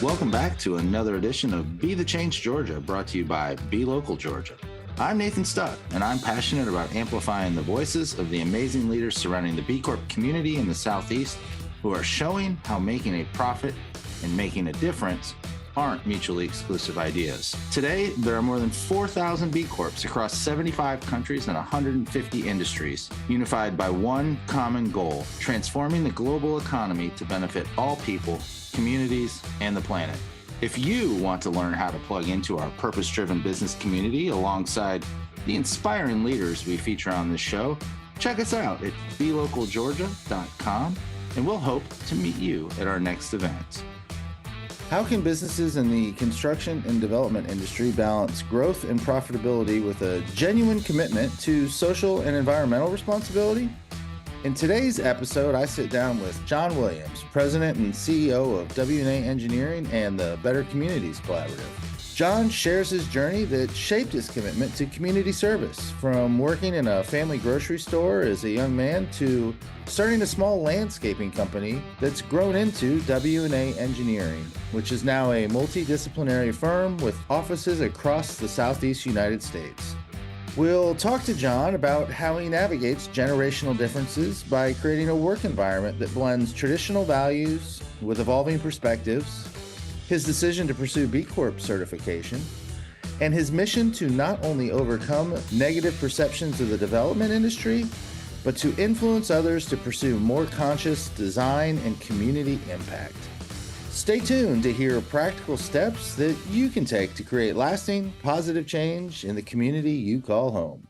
Welcome back to another edition of Be the Change Georgia, brought to you by Be Local Georgia. I'm Nathan Stuck, and I'm passionate about amplifying the voices of the amazing leaders surrounding the B Corp community in the Southeast who are showing how making a profit and making a difference aren't mutually exclusive ideas. Today, there are more than 4,000 B Corps across 75 countries and 150 industries, unified by one common goal: transforming the global economy to benefit all people, communities, and the planet. If you want to learn how to plug into our purpose-driven business community alongside the inspiring leaders we feature on this show, check us out at belocalgeorgia.com, and we'll hope to meet you at our next event. How can businesses in the construction and development industry balance growth and profitability with a genuine commitment to social and environmental responsibility? In today's episode, I sit down with Jon Williams, President and CEO of W&A Engineering and the Better Communities Collaborative. Jon shares his journey that shaped his commitment to community service, from working in a family grocery store as a young man to starting a small landscaping company that's grown into W&A Engineering, which is now a multidisciplinary firm with offices across the Southeast United States. We'll talk to Jon about how he navigates generational differences by creating a work environment that blends traditional values with evolving perspectives, his decision to pursue B Corp certification, and his mission to not only overcome negative perceptions of the development industry, but to influence others to pursue more conscious design and community impact. Stay tuned to hear practical steps that you can take to create lasting, positive change in the community you call home.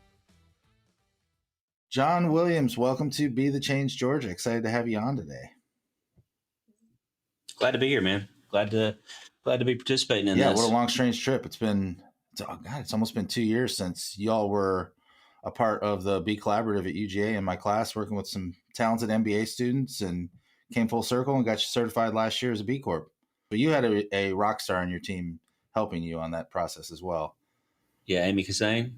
Jon Williams, welcome to Be the Change Georgia. Excited to have you on today. Glad to be here, man. Glad to be participating in this. Yeah, what a long, strange trip. It's almost been 2 years since y'all were a part of the B Collaborative at UGA in my class, working with some talented MBA students, and came full circle and got you certified last year as a B Corp. But you had a rock star on your team helping you on that process as well. Yeah, Amy Kassane,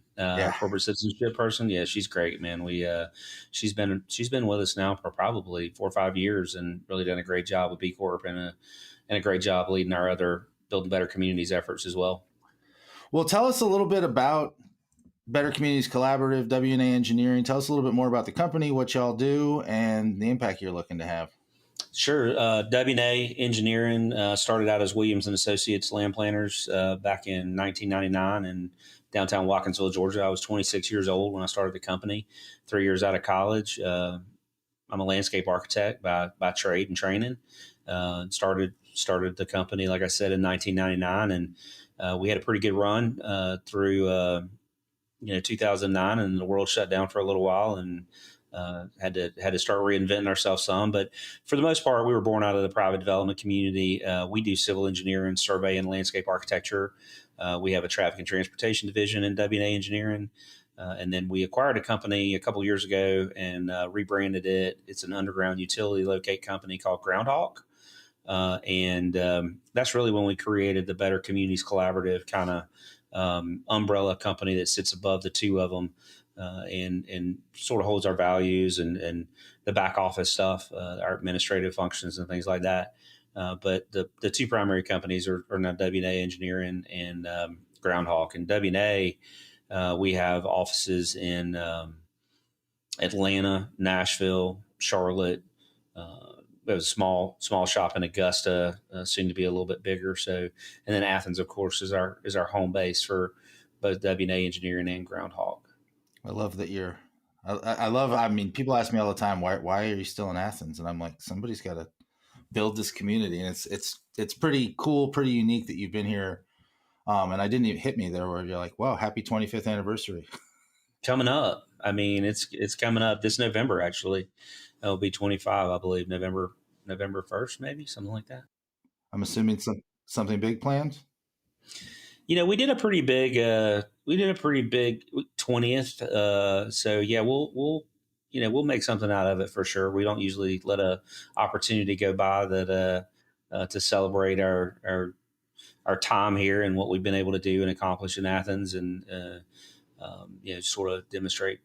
corporate citizenship person. Yeah, she's great, man. She's been with us now for probably 4 or 5 years and really done a great job with B Corp and a great job leading our other Building Better Communities efforts as well. Well, tell us a little bit about Better Communities Collaborative, W&A Engineering. Tell us a little bit more about the company, what y'all do, and the impact you're looking to have. Sure. W&A Engineering started out as Williams and Associates land planners back in 1999 in downtown Watkinsville, Georgia. I was 26 years old when I started the company, 3 years out of college. I'm a landscape architect by trade and training. Started the company, like I said, in 1999, and we had a pretty good run through 2009, and the world shut down for a little while, and had to start reinventing ourselves some. But for the most part, we were born out of the private development community. We do civil engineering, survey, and landscape architecture. We have a traffic and transportation division in W&A Engineering. And then we acquired a company a couple years ago and rebranded it. It's an underground utility locate company called Groundhawk. And that's really when we created the Better Communities Collaborative kind of umbrella company that sits above the two of them. And sort of holds our values and the back office stuff, our administrative functions and things like that. But the two primary companies are now W&A Engineering and Groundhawk. And W&A, we have offices in Atlanta, Nashville, Charlotte. We have a small shop in Augusta, soon to be a little bit bigger. So, and then Athens, of course, is our home base for both W&A Engineering and Groundhawk. I love that I mean, people ask me all the time, why are you still in Athens? And I'm like, somebody's got to build this community. And it's pretty cool, pretty unique that you've been here. And I didn't even hit me there where you're like, wow, happy 25th anniversary. Coming up. I mean, it's coming up this November, actually. It'll be 25, I believe, November 1st, maybe something like that. I'm assuming something big planned. We did a pretty big 20th. So yeah, we'll make something out of it for sure. We don't usually let a opportunity go by that to celebrate our time here and what we've been able to do and accomplish in Athens, and sort of demonstrate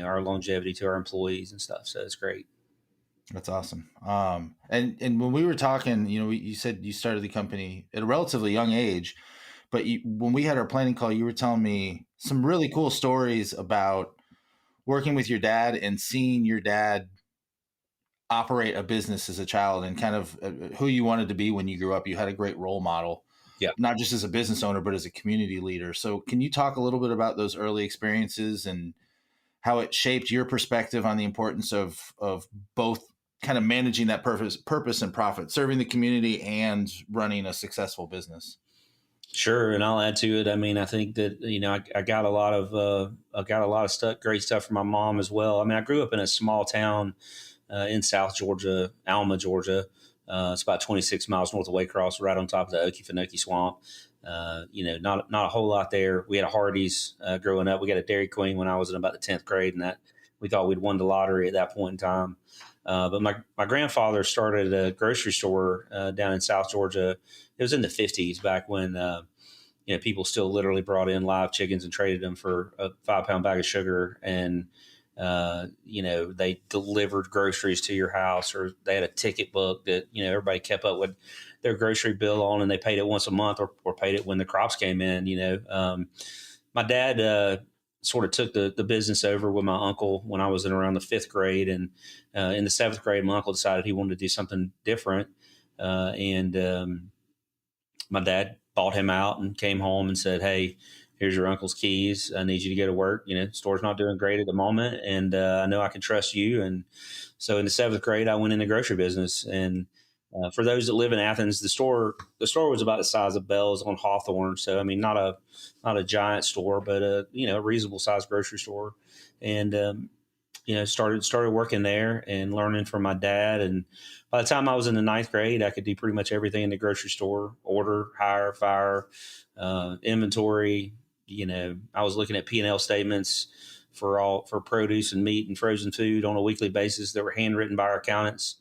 our longevity to our employees and stuff. So it's great. That's awesome. And when we were talking, you said you started the company at a relatively young age, but when we had our planning call, you were telling me some really cool stories about working with your dad and seeing your dad operate a business as a child and kind of who you wanted to be when you grew up. You had a great role model, Yeah. not just as a business owner, but as a community leader. So can you talk a little bit about those early experiences and how it shaped your perspective on the importance of both kind of managing that purpose and profit, serving the community and running a successful business? Sure, and I'll add to it. I mean, I think that I got a lot of stuff, great stuff from my mom as well. I mean, I grew up in a small town in South Georgia, Alma, Georgia. It's about 26 miles north of Waycross, right on top of the Okefenokee Swamp. Not a whole lot there. We had a Hardee's growing up. We got a Dairy Queen when I was in about the 10th grade, and that we thought we'd won the lottery at that point in time. But my grandfather started a grocery store down in South Georgia. It was in the 50s, back when people still literally brought in live chickens and traded them for a 5-pound bag of sugar, and they delivered groceries to your house, or they had a ticket book that everybody kept up with their grocery bill on, and they paid it once a month, or paid it when the crops came in. My dad sort of took the business over with my uncle when I was in around the 5th grade, and in the 7th grade, my uncle decided he wanted to do something different, and my dad bought him out and came home and said, "Hey, here's your uncle's keys. I need you to go to work. Store's not doing great at the moment, and I know I can trust you." And so in the 7th grade, I went in the grocery business. And for those that live in Athens, the store was about the size of Bell's on Hawthorne. So I mean, not a giant store, but a reasonable sized grocery store. And started working there and learning from my dad. And by the time I was in the 9th grade, I could do pretty much everything in the grocery store: order, hire, fire, inventory. I was looking at P&L statements for produce and meat and frozen food on a weekly basis that were handwritten by our accountants.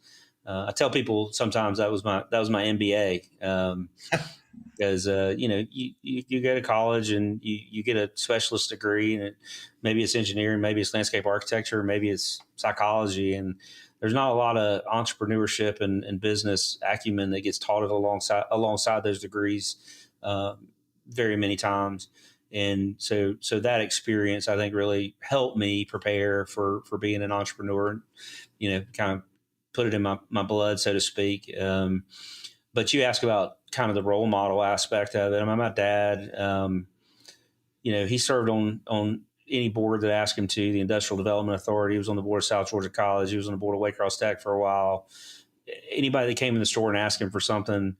I tell people sometimes that was my MBA. Because you go to college and you get a specialist degree, and maybe it's engineering, maybe it's landscape architecture, maybe it's psychology, and there's not a lot of entrepreneurship and business acumen that gets taught alongside those degrees very many times. And so that experience, I think, really helped me prepare for being an entrepreneur. Kind of put it in my blood, so to speak. But you ask about kind of the role model aspect of it. I mean, my dad, he served on any board that asked him to. The Industrial Development Authority. He was on the board of South Georgia College. He was on the board of Waycross Tech for a while. Anybody that came in the store and asked him for something,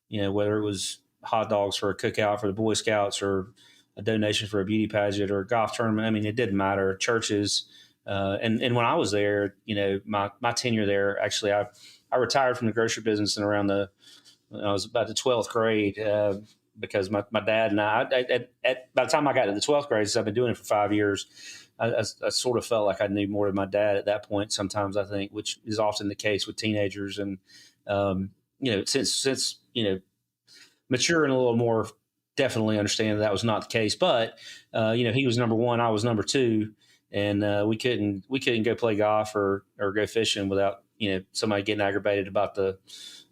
whether it was hot dogs for a cookout for the Boy Scouts, or a donation for a beauty pageant, or a golf tournament, I mean, it didn't matter. Churches. And when I was there, my tenure there, actually, I retired from the grocery business in around I was about the 12th grade, because my dad and by the time I got to the 12th grade, since I've been doing it for 5 years, I sort of felt like I knew more than my dad at that point. Sometimes, I think, which is often the case with teenagers. And since maturing a little more, definitely understand that was not the case. But he was number one, I was number two, and we couldn't go play golf or go fishing without somebody getting aggravated about the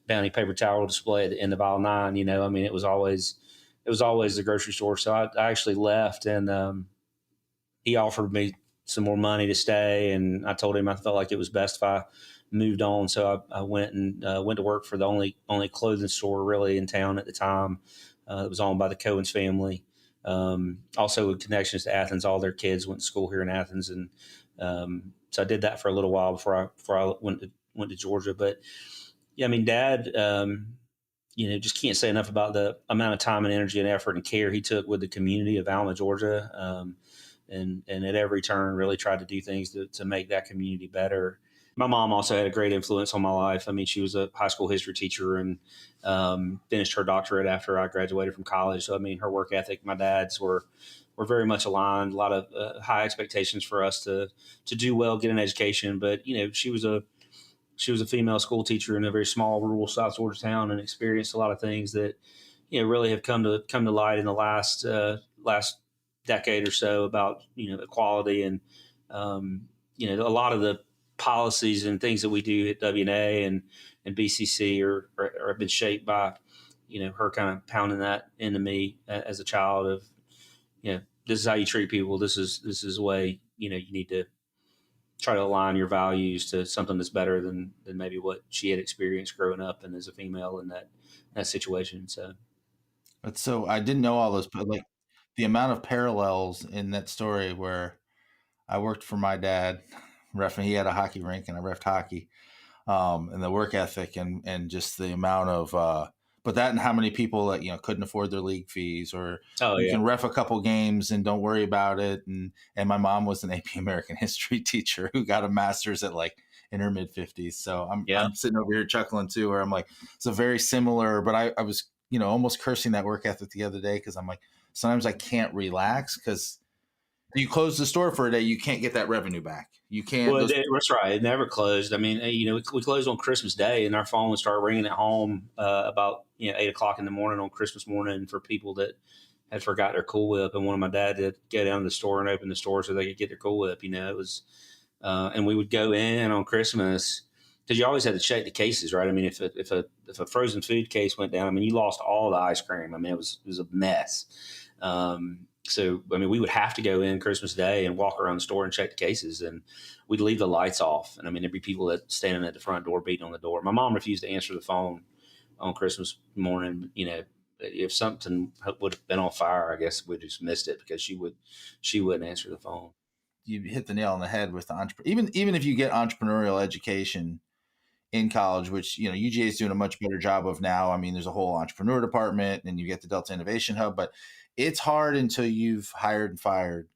Bounty paper towel display at the end of aisle 9. I mean, it was always the grocery store. So I actually left, and he offered me some more money to stay, and I told him I felt like it was best if I moved on. So I went to work for the only clothing store really in town at the time. It was owned by the Cohen's family. Also with connections to Athens, all their kids went to school here in Athens, and so I did that for a little while before I went to Georgia. But yeah, I mean, Dad, just can't say enough about the amount of time and energy and effort and care he took with the community of Alma, Georgia, and at every turn really tried to do things to make that community better. My mom also had a great influence on my life. I mean, she was a high school history teacher, and finished her doctorate after I graduated from college. So, I mean, her work ethic, my dad's were very much aligned. A lot of high expectations for us to do well, get an education. But she was a female school teacher in a very small rural South Georgia town, and experienced a lot of things that really have come to light in the last decade or so about equality, and a lot of the policies and things that we do at W&A and BCC are have been shaped by, her kind of pounding that into me as a child of, this is how you treat people. This is the way, you need to try to align your values to something that's better than maybe what she had experienced growing up and as a female in that situation. So, But so I didn't know all this, but like the amount of parallels in that story where I worked for my dad, he had a hockey rink and I reffed hockey, and the work ethic and just the amount of, but that and how many people that, couldn't afford their league fees, or oh you yeah, can ref a couple games and don't worry about it. And my mom was an AP American history teacher who got a master's at like in her mid 50s. So yeah. I'm sitting over here chuckling too, where I'm like, it's a very similar, but I was, almost cursing that work ethic the other day. Cause I'm like, sometimes I can't relax because you close the store for a day, you can't get that revenue back. You can't. Well, that's right. It never closed. I mean, we closed on Christmas Day, and our phone would start ringing at home about 8 o'clock in the morning on Christmas morning for people that had forgot their Cool Whip, and wanted my dad to go down to the store and open the store so they could get their Cool Whip. It was, and we would go in on Christmas because you always had to check the cases, right? I mean, if a frozen food case went down, I mean, you lost all the ice cream. I mean, it was a mess. So, I mean, we would have to go in Christmas Day and walk around the store and check the cases, and we'd leave the lights off. And I mean, there'd be people that standing at the front door beating on the door. My mom refused to answer the phone on Christmas morning. If something would have been on fire, I guess we just missed it because she wouldn't answer the phone. You hit the nail on the head with the even if you get entrepreneurial education in college, which UGA is doing a much better job of now. I mean, there's a whole entrepreneur department, and you get the Delta Innovation Hub, but it's hard until you've hired and fired,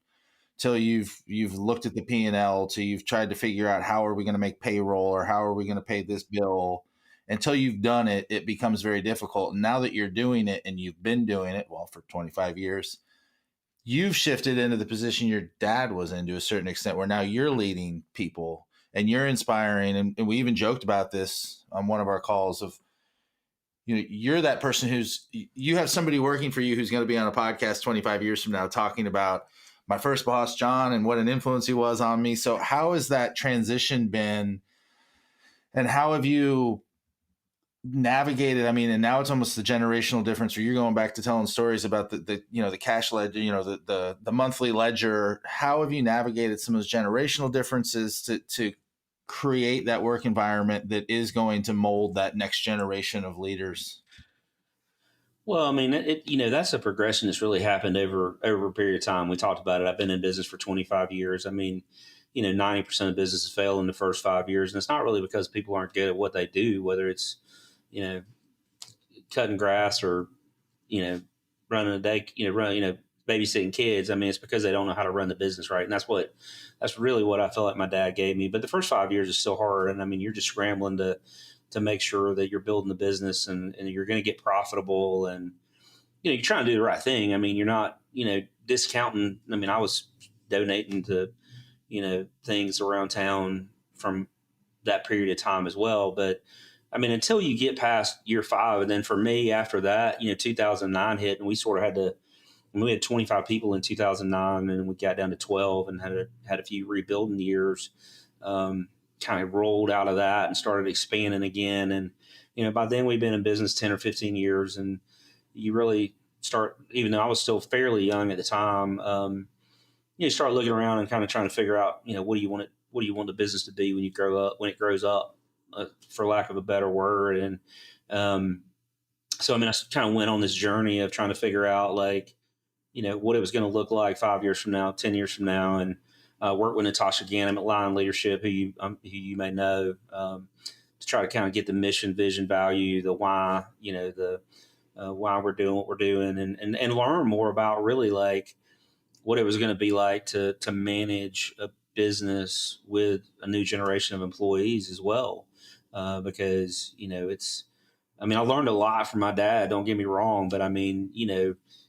till you've looked at the P&L, till you've tried to figure out how are we going to make payroll or how are we going to pay this bill. Until you've done it, it becomes very difficult. And now that you're doing it and you've been doing it, well, for 25 years, you've shifted into the position your dad was in to a certain extent, where now you're leading people and you're inspiring. And we even joked about this on one of our calls of, you're that person you have somebody working for you who's going to be on a podcast 25 years from now talking about my first boss, Jon, and what an influence he was on me. So how has that transition been, and how have you navigated? I mean, and now it's almost the generational difference where you're going back to telling stories about the cash ledger, the monthly ledger. How have you navigated some of those generational differences to create that work environment that is going to mold that next generation of leaders? Well, I mean, that's a progression that's really happened over a period of time. We talked about it. I've been in business for 25 years. I mean, 90% of businesses fail in the first 5 years. And it's not really because people aren't good at what they do, whether it's, cutting grass or, running a day, babysitting kids. I mean, it's because they don't know how to run the business right. And that's really what I feel like my dad gave me. But the first 5 years is still hard. And I mean, you're just scrambling to make sure that you're building the business and you're going to get profitable, and, you're trying to do the right thing. I mean, you're not, discounting. I mean, I was donating to, things around town from that period of time as well. But I mean, until you get past year 5, and then for me after that, 2009 hit, and we sort of we had 25 people in 2009, and we got down to 12 and had a few rebuilding years. Kind of rolled out of that and started expanding again. And, by then we've been in business 10 or 15 years, and you really start, even though I was still fairly young at the time, you start looking around and kind of trying to figure out, what do you want the business to be when you grow up, when it grows up, for lack of a better word. And, so, I mean, I kind of went on this journey of trying to figure out what it was going to look like 5 years from now, 10 years from now. And, worked with Natasha Ganem at Lion Leadership, who you may know, to try to kind of get the mission, vision, value, the why, why we're doing what we're doing, and learn more about really what it was going to be like to manage a business with a new generation of employees as well. Because, I mean, I learned a lot from my dad, don't get me wrong, but I mean,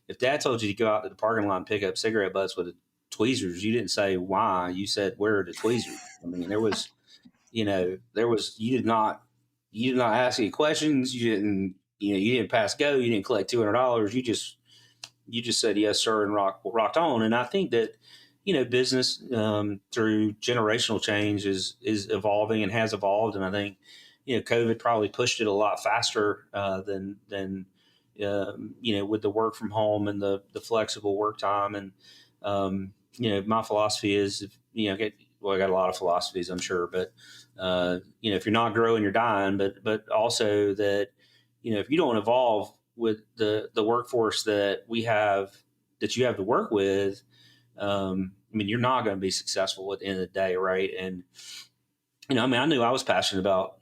if dad told you to go out to the parking lot and pick up cigarette butts with tweezers, you didn't say why, you said, where are the tweezers? I mean, you did not ask any questions. You didn't pass go. You didn't collect $200. You just said, yes, sir. And rocked on. And I think that, business through generational change is evolving and has evolved, and I think COVID probably pushed it a lot faster than with the work from home and the flexible work time. And my philosophy is, I got a lot of philosophies, I'm sure, but if you're not growing, you're dying. But also that if you don't evolve with the workforce that we have, that you have to work with, you're not going to be successful at the end of the day, right? And I knew I was passionate about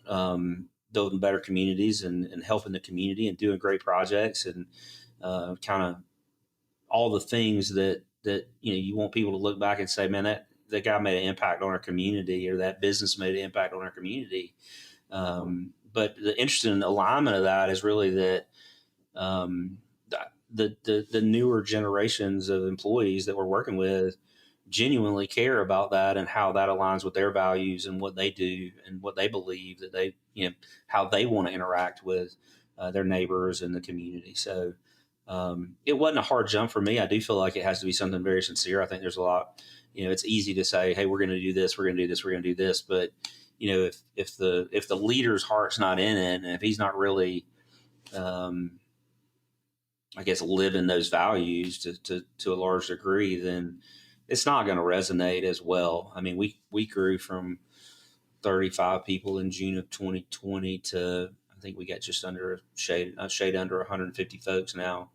building better communities and helping the community and doing great projects and kind of all the things that you want people to look back and say, man, that guy made an impact on our community, or that business made an impact on our community. But the interesting alignment of that is really that the newer generations of employees that we're working with genuinely care about that and how that aligns with their values and what they do and what they believe that they, how they want to interact with their neighbors and the community. So it wasn't a hard jump for me. I do feel like it has to be something very sincere. I think there's a lot, it's easy to say, hey, we're going to do this, we're going to do this, we're going to do this. But, if the leader's heart's not in it, and if he's not really, I guess, living those values to a large degree, then it's not going to resonate as well. I mean, we grew from 35 people in June of 2020 to, I think we got just under shade under 150 folks now.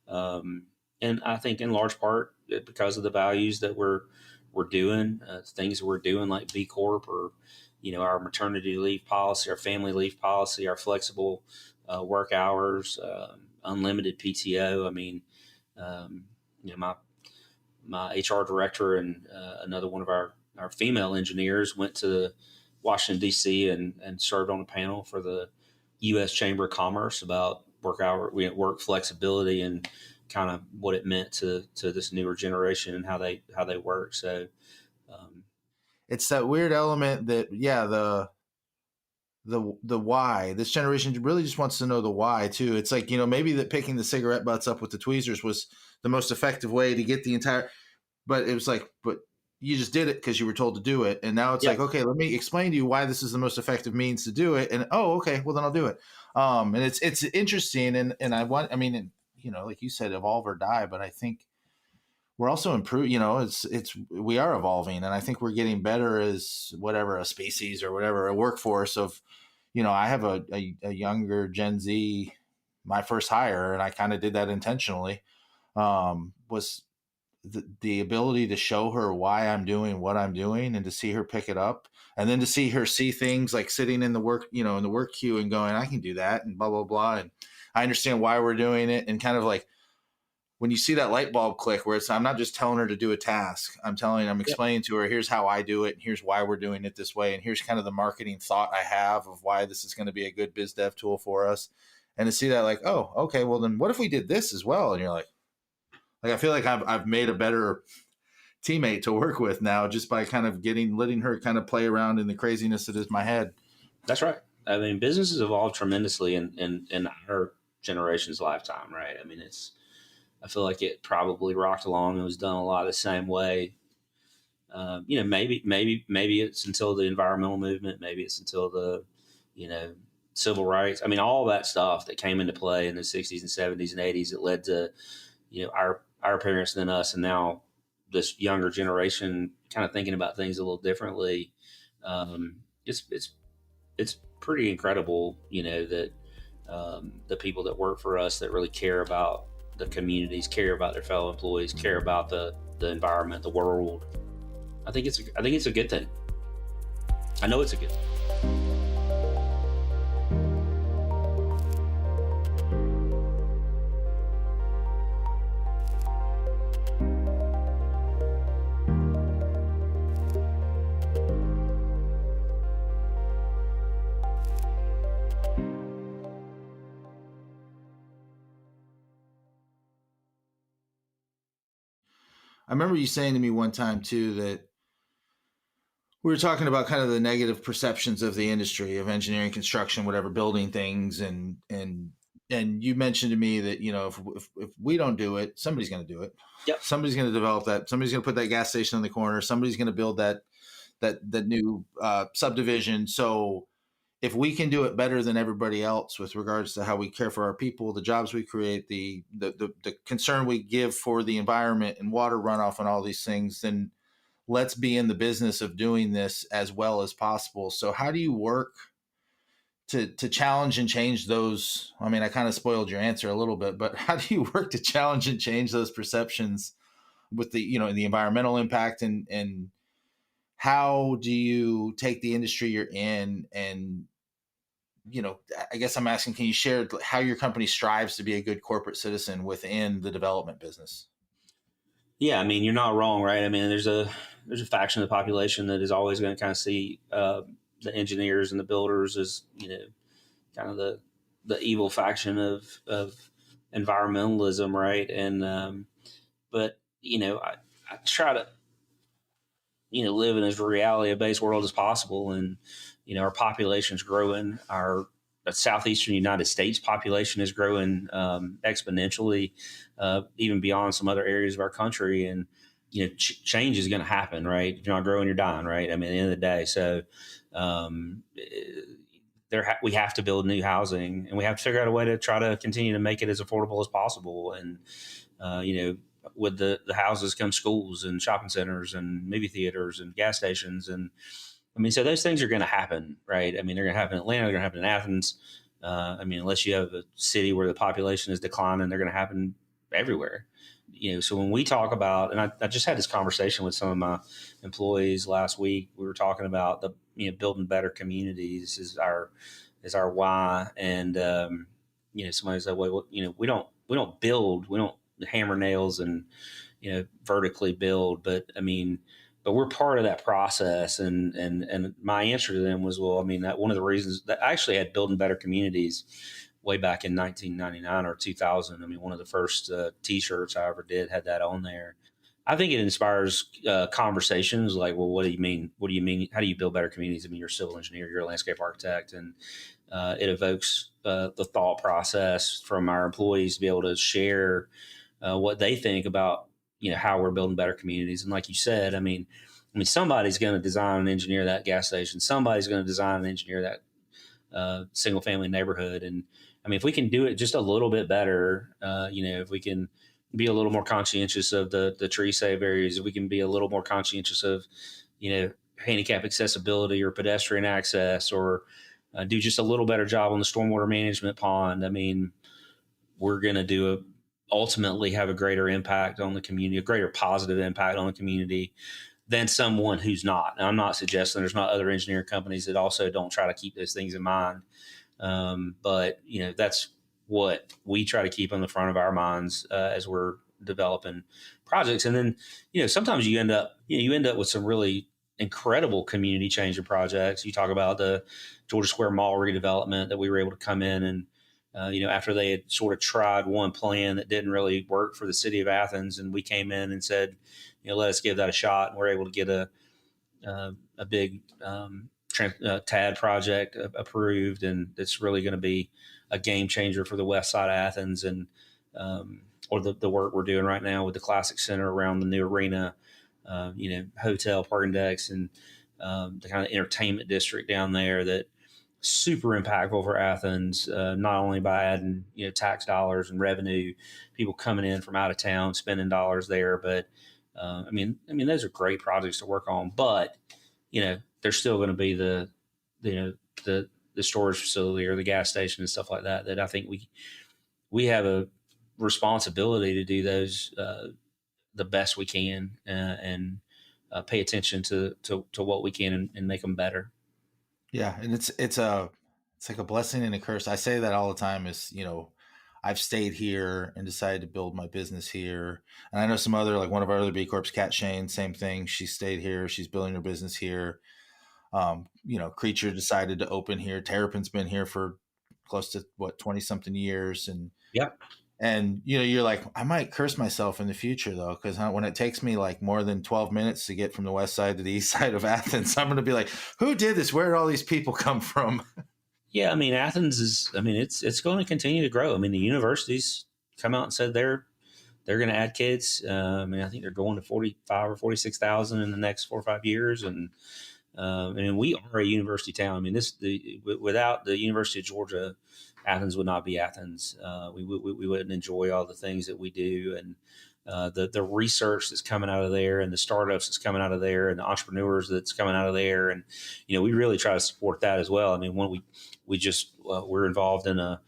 And I think in large part because of the values that we're doing, things that we're doing like B Corp, or, our maternity leave policy, our family leave policy, our flexible work hours, unlimited PTO. I mean, my HR director and another one of our female engineers went to Washington, D.C. and served on a panel for the U.S. Chamber of Commerce about work flexibility and kind of what it meant to this newer generation and how they work. So it's that weird element that, the why. This generation really just wants to know the why too. It's like, maybe that picking the cigarette butts up with the tweezers was the most effective way to get the entire, but it was like, but you just did it because you were told to do it. And now it's like, okay, let me explain to you why this is the most effective means to do it. And, oh, okay, well then I'll do it. And it's interesting. And like you said, evolve or die, but I think we're also improving, we are evolving. And I think we're getting better as whatever, a species or whatever, a workforce of, I have a younger Gen Z, my first hire, and I kind of did that intentionally, was the ability to show her why I'm doing what I'm doing and to see her pick it up, and then to see her see things like sitting in the work, in the work queue and going, I can do that and blah, blah, blah. And I understand why we're doing it. And kind of like when you see that light bulb click where I'm not just telling her to do a task, I'm explaining to her, here's how I do it. And here's why we're doing it this way. And here's kind of the marketing thought I have of why this is going to be a good biz dev tool for us. And to see that like, oh, okay, well then what if we did this as well? And you're like, I feel like I've made a better teammate to work with now just by kind of letting her kind of play around in the craziness that is my head. That's right. I mean, business has evolved tremendously in our generation's lifetime, right? I mean, I feel like it probably rocked along and was done a lot the same way. Maybe it's until the environmental movement, maybe it's until the, civil rights. I mean, all that stuff that came into play in the 60s and 70s and 80s that led to, our parents and then us, and now this younger generation kind of thinking about things a little differently. It's pretty incredible, that the people that work for us that really care about the communities, care about their fellow employees, care about the environment, the world. I think it's a good thing. I know it's a good thing. I remember you saying to me one time too that we were talking about kind of the negative perceptions of the industry of engineering, construction, whatever, building things, and and you mentioned to me that, if we don't do it, somebody's going to do it. Yep. Somebody's going to develop that. Somebody's going to put that gas station on the corner. Somebody's going to build that new subdivision. So if we can do it better than everybody else with regards to how we care for our people, the jobs we create, the concern we give for the environment and water runoff and all these things, then let's be in the business of doing this as well as possible. So how do you work to challenge and change those? I mean, I kind of spoiled your answer a little bit, but how do you work to challenge and change those perceptions with the environmental impact, and how do you take the industry you're in and, I guess I'm asking, can you share how your company strives to be a good corporate citizen within the development business? Yeah, I mean, you're not wrong, right? I mean, there's a faction of the population that is always going to kind of see the engineers and the builders as, kind of the evil faction of environmentalism, right? And but I try to live in as reality-based world as possible, and our population's growing. Our southeastern United States population is growing exponentially, even beyond some other areas of our country. And change is going to happen, right? If you're not growing, you're dying, right? I mean, at the end of the day, so we have to build new housing, and we have to figure out a way to try to continue to make it as affordable as possible. And with the houses come schools and shopping centers and movie theaters and gas stations. And I mean, so those things are going to happen, right? I mean, they're going to happen in Atlanta, they're going to happen in Athens. I mean, unless you have a city where the population is declining, they're going to happen everywhere. So when we talk about, and I just had this conversation with some of my employees last week, we were talking about building better communities is our why. And, somebody said, well, we don't build, we don't hammer nails and, vertically build, but we're part of that process. And my answer to them was, well, I mean, that one of the reasons that I actually had building better communities way back in 1999 or 2000. I mean, one of the first t-shirts I ever did had that on there. I think it inspires conversations like, well, what do you mean? What do you mean? How do you build better communities? I mean, you're a civil engineer, you're a landscape architect, and it evokes the thought process from our employees to be able to share what they think about, how we're building better communities. And like you said, I mean, somebody's going to design and engineer that gas station. Somebody's going to design and engineer that single family neighborhood. And I mean, if we can do it just a little bit better, if we can be a little more conscientious of the tree save areas, if we can be a little more conscientious of, handicap accessibility or pedestrian access, or do just a little better job on the stormwater management pond. I mean, we're going to ultimately have a greater impact on the community, a greater positive impact on the community than someone who's not. And I'm not suggesting there's not other engineering companies that also don't try to keep those things in mind. But that's what we try to keep on the front of our minds as we're developing projects. And then, sometimes you end up with some really incredible community changing projects. You talk about the Georgia Square Mall redevelopment that we were able to come in and, after they had sort of tried one plan that didn't really work for the city of Athens, and we came in and said, let us give that a shot. And we're able to get a big TAD project approved, and it's really going to be a game changer for the west side of Athens, and or the work we're doing right now with the Classic Center around the new arena, hotel, parking decks, and the kind of entertainment district down there that super impactful for Athens, not only by adding tax dollars and revenue, people coming in from out of town spending dollars there, but I mean those are great projects to work on. But there's still going to be the storage facility or the gas station and stuff like that I think we have a responsibility to do those the best we can, and pay attention to what we can and make them better. Yeah, and it's like a blessing and a curse. I say that all the time. Is I've stayed here and decided to build my business here, and I know some other, like one of our other B Corps, Kat Shane, same thing. She stayed here. She's building her business here. Creature decided to open here. Terrapin's been here for close to 20 something years, and yeah. And you're like, I might curse myself in the future though, because when it takes me like more than 12 minutes to get from the west side to the east side of Athens, I'm going to be like, who did this? Where did all these people come from? Yeah, I mean, Athens is. I mean, it's going to continue to grow. I mean, the universities come out and said they're going to add kids. I mean, I think they're going to 45 or 46,000 in the next 4 or 5 years, and I mean, we are a university town. I mean, without the University of Georgia, Athens would not be Athens. We wouldn't enjoy all the things that we do, and the research that's coming out of there, and the startups that's coming out of there, and the entrepreneurs that's coming out of there, and we really try to support that as well. I mean, when we just we're involved in a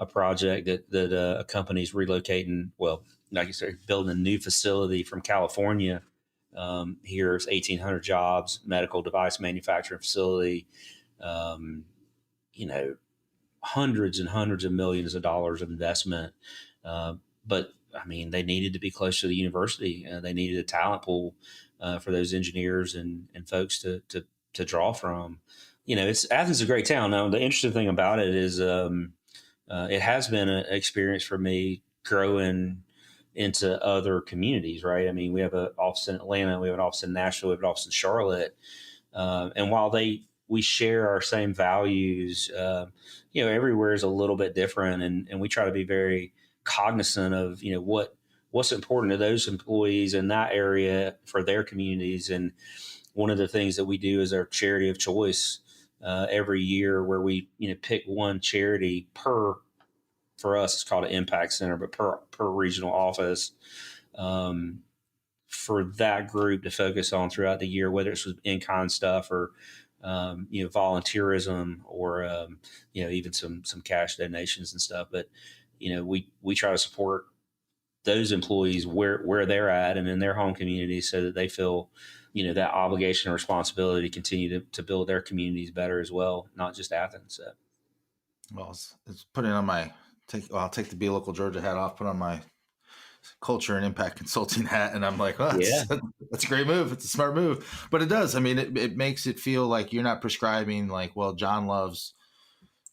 project that a company's relocating. Well, like you said, building a new facility from California. Here's 1,800 jobs, medical device manufacturing facility. Um, you know, hundreds and hundreds of millions of dollars of investment. But I mean, they needed to be close to the university. They needed a talent pool for those engineers and folks to draw from. It's Athens is a great town. Now, the interesting thing about it is it has been an experience for me growing into other communities, right? I mean, we have an office in Atlanta, we have an office in Nashville, we have an office in Charlotte, and while we share our same values, everywhere is a little bit different, and we try to be very cognizant of what's important to those employees in that area for their communities. And one of the things that we do is our charity of choice every year, where we pick one charity per. For us, it's called an impact center, but per regional office, for that group to focus on throughout the year, whether it's in-kind stuff or volunteerism, or even some cash donations and stuff. But we try to support those employees where they're at and in their home community, so that they feel that obligation and responsibility to continue to build their communities better as well, not just Athens. So. Well, it's putting on my I'll take the Be Local Georgia hat off, put on my culture and impact consulting hat, and I'm like, oh, that's a great move. It's a smart move. But it does. I mean, it makes it feel like you're not prescribing like, well, John loves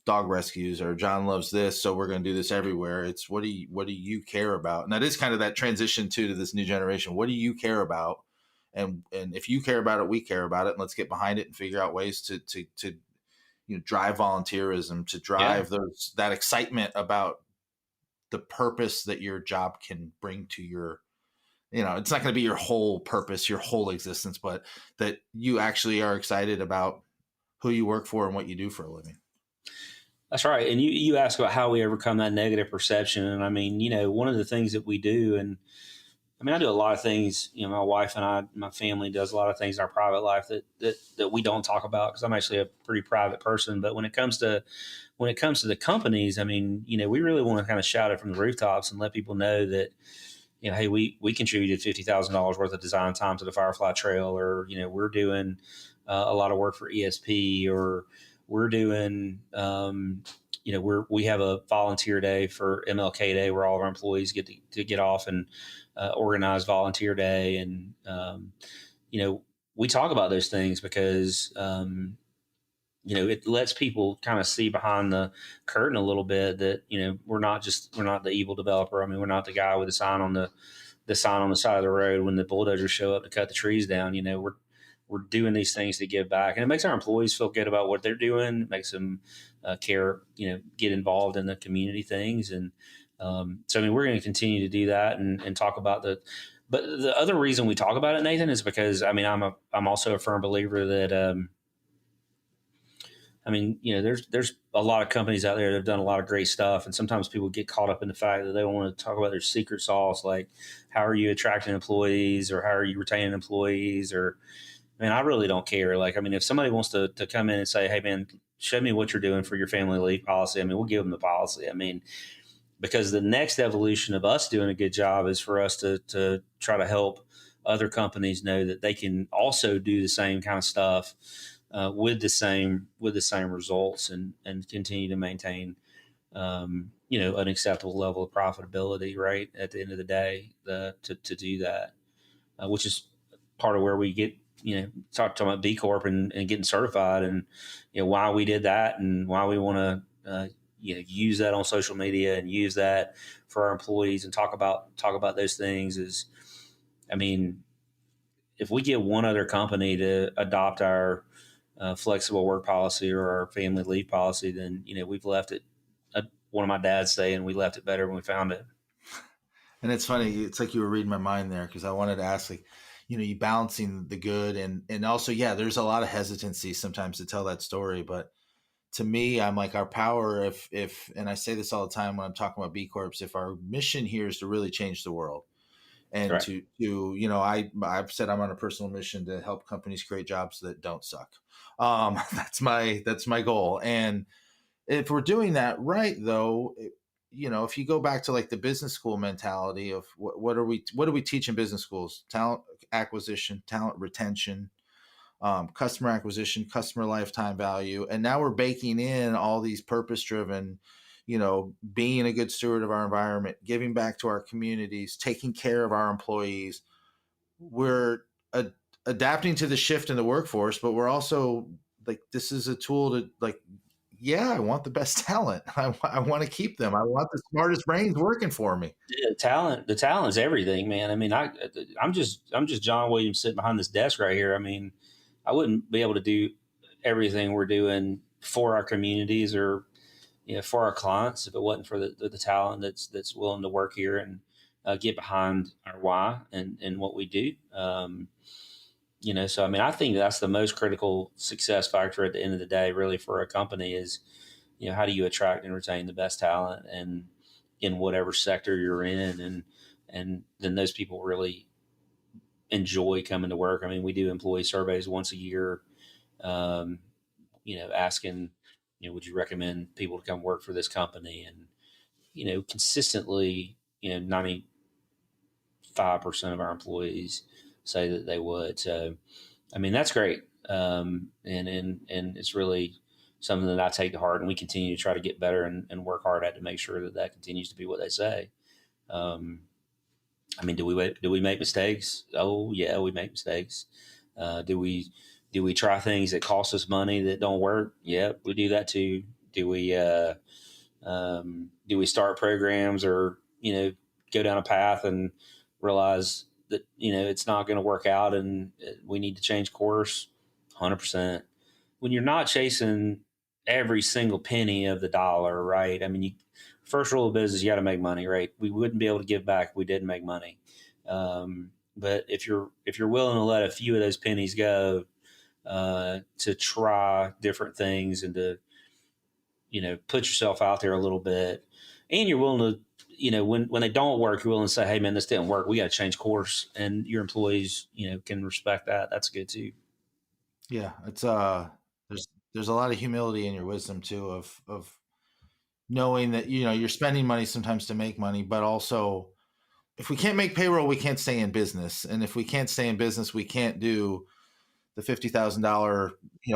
dog rescues or John loves this, so we're going to do this everywhere. It's what do you care about? And that is kind of that transition to this new generation. What do you care about? And if you care about it, we care about it, and let's get behind it and figure out ways to drive volunteerism, to drive that excitement about the purpose that your job can bring to your, it's not going to be your whole purpose, your whole existence, but that you actually are excited about who you work for and what you do for a living. That's right. And you ask about how we overcome that negative perception. And I mean, one of the things that we do, and I mean, I do a lot of things, my wife and I, my family does a lot of things in our private life that we don't talk about, because I'm actually a pretty private person. But when it comes to the companies, I mean, we really want to kind of shout it from the rooftops and let people know that, hey, we contributed $50,000 worth of design time to the Firefly Trail, or, we're doing a lot of work for ESP, or we're doing, we have a volunteer day for MLK Day, where all of our employees get to get off and organize volunteer day. And, we talk about those things because, it lets people kind of see behind the curtain a little bit that, we're not the evil developer. I mean, we're not the guy with the sign on the side of the road when the bulldozers show up to cut the trees down. We're doing these things to give back, and it makes our employees feel good about what they're doing. It makes them care, get involved in the community things. And so, I mean, we're going to continue to do that and talk about but the other reason we talk about it, Nathan, is because, I mean, I'm also a firm believer that, I mean, there's a lot of companies out there that have done a lot of great stuff. And sometimes people get caught up in the fact that they don't want to talk about their secret sauce. Like, how are you attracting employees, or how are you retaining employees? Or, I mean, I really don't care. Like, I mean, if somebody wants to come in and say, hey, man, show me what you're doing for your family leave policy, I mean, we'll give them the policy. I mean, because the next evolution of us doing a good job is for us to try to help other companies know that they can also do the same kind of stuff with the same results, and continue to maintain an acceptable level of profitability, right, at the end of the day, to do that, which is part of where we get talking about B Corp and getting certified, and why we did that, and why we want to use that on social media and use that for our employees and talk about those things. Is, I mean, if we get one other company to adopt our flexible work policy or our family leave policy, then, we've left it. One of my dad's saying we left it better when we found it. And it's funny. It's like you were reading my mind there because I wanted to ask, like, you balancing the good and also, yeah, there's a lot of hesitancy sometimes to tell that story. But to me, I'm like, our power, if, and I say this all the time when I'm talking about B Corps, if our mission here is to really change the world and Right. I've said I'm on a personal mission to help companies create jobs that don't suck. That's my goal. And if we're doing that right, though, if you go back to like the business school mentality of what do we teach in business schools? Talent acquisition, talent retention, customer acquisition, customer lifetime value, and now we're baking in all these purpose driven, being a good steward of our environment, giving back to our communities, taking care of our employees. We're adapting to the shift in the workforce, but we're also like, this is a tool to like, yeah, I want the best talent. I want to keep them. I want the smartest brains working for me. Yeah, the talent is everything, man. I mean, I'm just Jon Williams sitting behind this desk right here. I mean, I wouldn't be able to do everything we're doing for our communities or, for our clients if it wasn't for the talent that's willing to work here and get behind our why and what we do. So I mean, I think that's the most critical success factor at the end of the day, really, for a company is, how do you attract and retain the best talent and in whatever sector you're in, and then those people really enjoy coming to work. I mean, we do employee surveys once a year, asking, would you recommend people to come work for this company? And, consistently, 95% of our employees say that they would. So, I mean, that's great. And it's really something that I take to heart, and we continue to try to get better and work hard at to make sure that continues to be what they say. Um, I mean, do we make mistakes? Oh yeah, we make mistakes. Do we try things that cost us money that don't work? Yeah, we do that too. Do we start programs or go down a path and realize that it's not going to work out and we need to change course? 100%. When you're not chasing every single penny of the dollar, right? I mean, first rule of business, you got to make money, right? We wouldn't be able to give back if we didn't make money. But if you're willing to let a few of those pennies go to try different things and to put yourself out there a little bit, and you're willing to when they don't work, you're willing to say, hey man, this didn't work, we got to change course, and your employees can respect that. That's good too. Yeah, it's there's a lot of humility in your wisdom too of knowing that you're spending money sometimes to make money, but also if we can't make payroll, we can't stay in business, and if we can't stay in business, we can't do the $50,000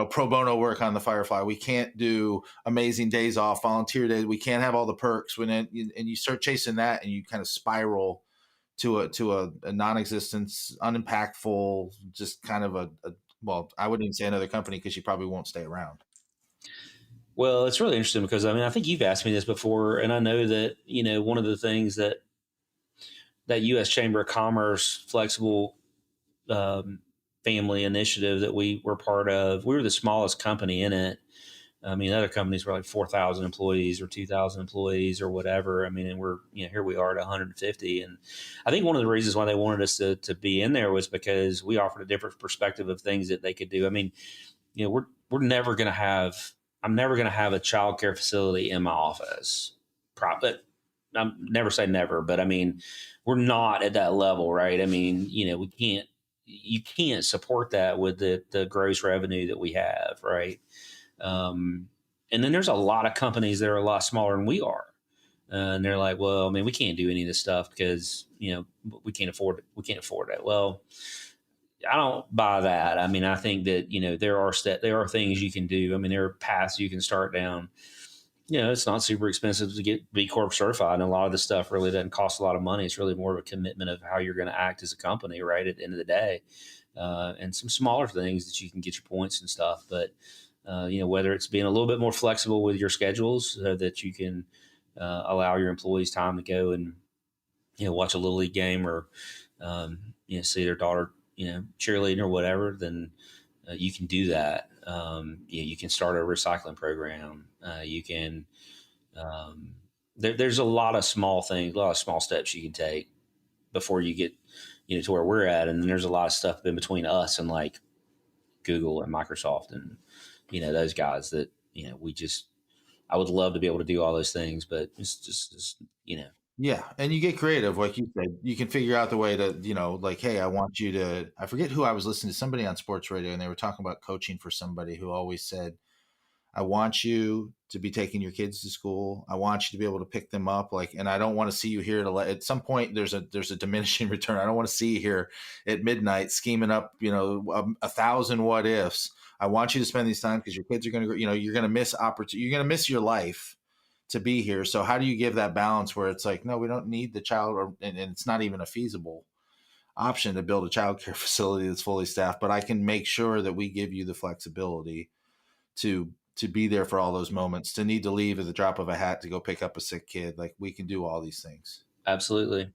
pro bono work on the Firefly. We can't do amazing days off, volunteer days. We can't have all the perks and you start chasing that, and you kind of spiral to a non-existence, unimpactful, just kind of well, I wouldn't even say another company because you probably won't stay around. Well, it's really interesting because I mean, I think you've asked me this before, and I know that one of the things that U.S. Chamber of Commerce flexible family initiative that we were part of, we were the smallest company in it. I mean, other companies were like 4,000 employees or 2,000 employees or whatever. I mean, and we're, here we are at 150. And I think one of the reasons why they wanted us to be in there was because we offered a different perspective of things that they could do. I mean, we're never going to have, I'm never going to have a childcare facility in my office. But I'm never say never, but I mean, we're not at that level, right? I mean, you can't support that with the gross revenue that we have, right? And then there's a lot of companies that are a lot smaller than we are. And they're like, well, I mean, we can't do any of this stuff because, we can't afford it. We can't afford it. Well, I don't buy that. I mean, I think that, there are things you can do. I mean, there are paths you can start down. It's not super expensive to get B Corp certified. And a lot of the stuff really doesn't cost a lot of money. It's really more of a commitment of how you're going to act as a company, right? At the end of the day. And some smaller things that you can get your points and stuff. But, whether it's being a little bit more flexible with your schedules so that you can allow your employees time to go and, watch a little league game or, see their daughter, cheerleading or whatever, then, you can do that. You can start a recycling program. You can. Um, there's a lot of small things, a lot of small steps you can take before you get, to where we're at, and then there's a lot of stuff in between us and like Google and Microsoft and those guys that we just. I would love to be able to do all those things, but it's. Yeah, and you get creative, like you said. You can figure out the way to, like, hey, I want you to. I forget who I was listening to, somebody on sports radio, and they were talking about coaching for somebody who always said, I want you to be taking your kids to school. I want you to be able to pick them up. Like, and I don't want to see you here at some point there's a diminishing return. I don't want to see you here at midnight scheming up, 1,000 what ifs. I want you to spend these time because your kids are going to, you're going to miss opportunity. You're going to miss your life to be here. So how do you give that balance where it's like, no, we don't need the child, and it's not even a feasible option to build a childcare facility that's fully staffed, but I can make sure that we give you the flexibility to be there for all those moments, to need to leave at the drop of a hat to go pick up a sick kid. Like, we can do all these things. Absolutely.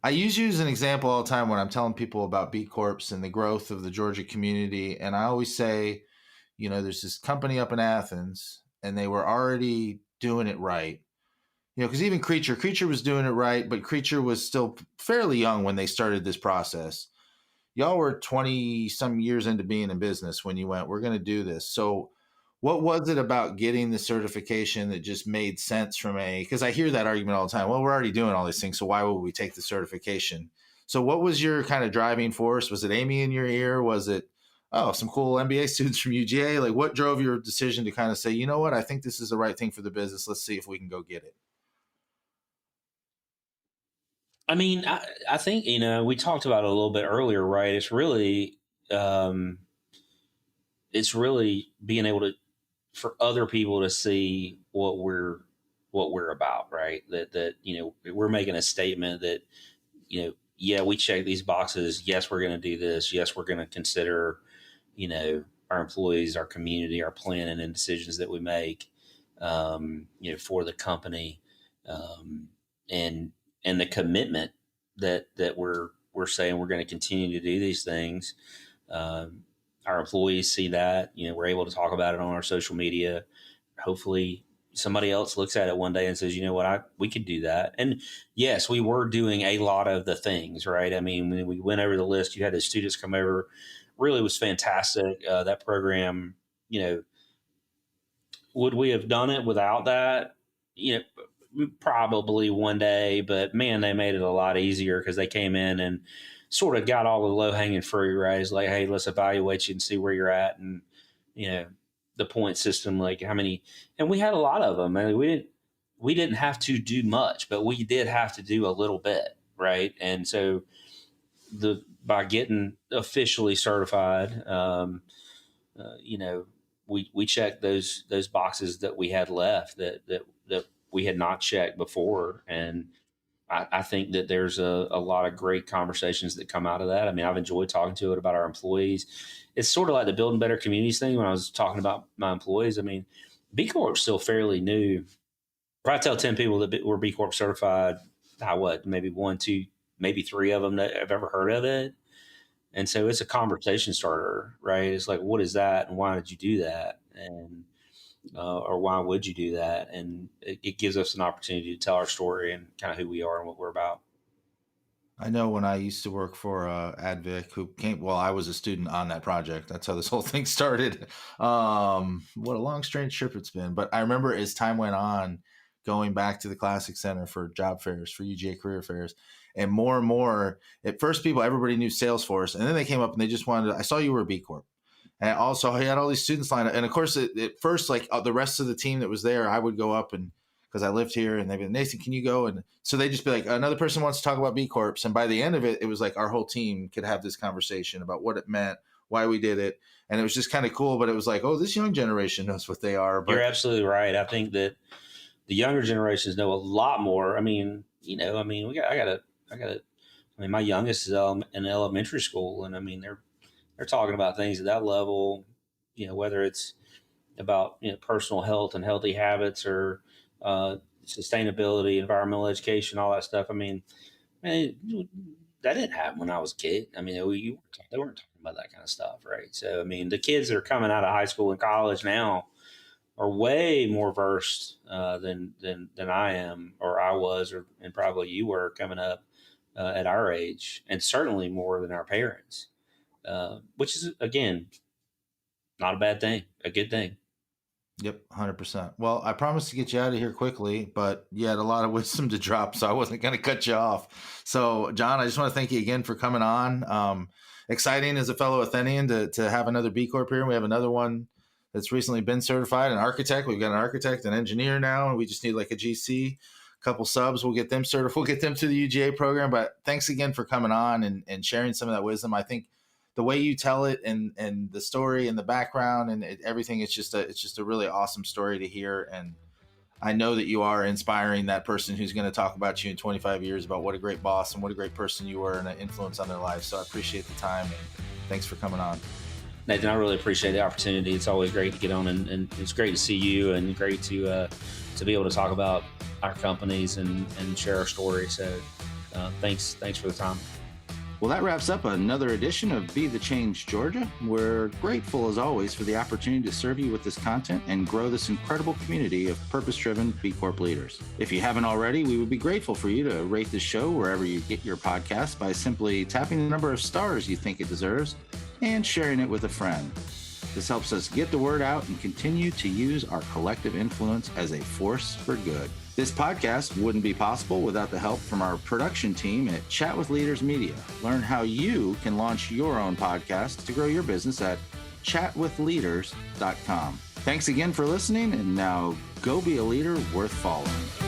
I use you as an example all the time when I'm telling people about B Corps and the growth of the Georgia community. And I always say, there's this company up in Athens and they were already doing it right. Because even Creature was doing it right, but Creature was still fairly young when they started this process. Y'all were 20 some years into being in business when you went, we're going to do this. So what was it about getting the certification that just made sense because I hear that argument all the time. Well, we're already doing all these things, so why would we take the certification? So what was your kind of driving force? Was it Amy in your ear? Was it, some cool MBA students from UGA? Like, what drove your decision to kind of say, you know what, I think this is the right thing for the business. Let's see if we can go get it. I mean, I think, we talked about it a little bit earlier, right? Um, it's really being able to, for other people to see what we're about, right? That we're making a statement that yeah, we check these boxes. Yes, we're going to do this. Yes, we're going to consider our employees, our community, our planning and decisions that we make for the company, and the commitment that we're saying we're going to continue to do these things. Um, our employees see that, we're able to talk about it on our social media. Hopefully somebody else looks at it one day and says, you know what, we could do that. And yes, we were doing a lot of the things, right? I mean, when we went over the list, you had the students come over, really was fantastic. That program, would we have done it without that? Probably one day, but man, they made it a lot easier because they came in and sort of got all the low hanging fruit, right? It's like, hey, let's evaluate you and see where you're at. And, the point system, like how many, and we had a lot of them. I mean, we didn't have to do much, but we did have to do a little bit. Right. And so by getting officially certified, we checked those boxes that we had left that we had not checked before. And I think that there's a lot of great conversations that come out of that. I mean, I've enjoyed talking to it about our employees. It's sort of like the building better communities thing when I was talking about my employees. I mean, B Corp is still fairly new. If I tell 10 people that we're B Corp certified, maybe one, two, maybe three of them that have ever heard of it. And so it's a conversation starter, right? It's like, what is that? And why did you do that? And or why would you do that? And it gives us an opportunity to tell our story and kind of who we are and what we're about. I know when I used to work for Advic, I was a student on that project. That's how this whole thing started. What a long, strange trip it's been. But I remember as time went on, going back to the Classic Center for job fairs, for UGA career fairs, and more, at first everybody knew Salesforce. And then they came up and they just I saw you were a B Corp. And also he had all these students lined up. And of course, at first, like the rest of the team that was there, I would go up and, because I lived here, and they'd be, Nathan, can you go? And so they'd just be like, another person wants to talk about B Corps. And by the end of it, it was like our whole team could have this conversation about what it meant, why we did it. And it was just kind of cool, but it was like, oh, this young generation knows what they are. But you're absolutely right. I think that the younger generations know a lot more. I mean, I mean, my youngest is in elementary school, and I mean, they're talking about things at that level, whether it's about personal health and healthy habits, or sustainability, environmental education, all that stuff. I mean, that didn't happen when I was a kid. I mean, they weren't talking about that kind of stuff, right? So, I mean, the kids that are coming out of high school and college now are way more versed than I am, or I was, and probably you were coming up at our age, and certainly more than our parents, which is, again, not a bad thing, a good thing. Yep, 100%. Well, I promised to get you out of here quickly, but you had a lot of wisdom to drop, so I wasn't going to cut you off. So, Jon, I just want to thank you again for coming on. Exciting as a fellow Athenian to have another B Corp here. We have another one that's recently been certified, an architect. We've got an architect, an engineer now, and we just need like a GC, a couple subs. We'll get them certified. We'll get them to the UGA program. But thanks again for coming on and sharing some of that wisdom. I think the way you tell it and the story and the background and everything, it's just a really awesome story to hear. And I know that you are inspiring that person who's going to talk about you in 25 years about what a great boss and what a great person you were and an influence on their life. So I appreciate the time and thanks for coming on. Nathan, I really appreciate the opportunity. It's always great to get on, and it's great to see you, and great to be able to talk about our companies and share our story. So thanks for the time. Well, that wraps up another edition of Be the Change Georgia. We're grateful, as always, for the opportunity to serve you with this content and grow this incredible community of purpose-driven B Corp leaders. If you haven't already, we would be grateful for you to rate the show wherever you get your podcast by simply tapping the number of stars you think it deserves and sharing it with a friend. This helps us get the word out and continue to use our collective influence as a force for good. This podcast wouldn't be possible without the help from our production team at Chat with Leaders Media. Learn how you can launch your own podcast to grow your business at chatwithleaders.com. Thanks again for listening, and now go be a leader worth following.